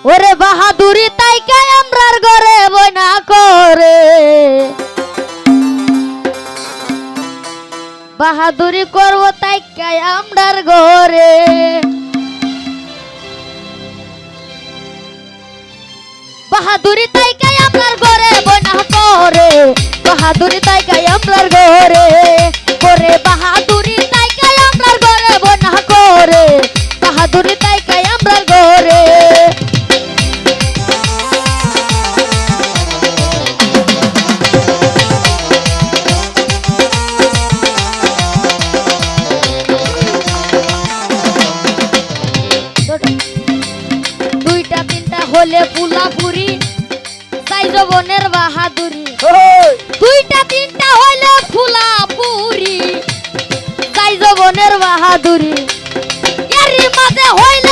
ওরে বাহাদুরি তাই কাই আমরার ঘরে বইনা করে বাহাদুরি করব তাই কাই আমরার ঘরে বাহাদুরি তাই কাই আমরার ঘরে বইনা করে বাহাদুরি তাই কাই আমরার ঘরে করে বাহাদুরি তাই কাই আমরার ঘরে বইনা করে বাহাদুরি তাই কাই আমরার ঘরে দুইটা তিনটা হলে পুলাপুরি তাই জবনের বাহাদুরি দুইটা তিনটা হলে ফুলাপুরি তাই জবনের বাহাদুরি এর মাঝে হইল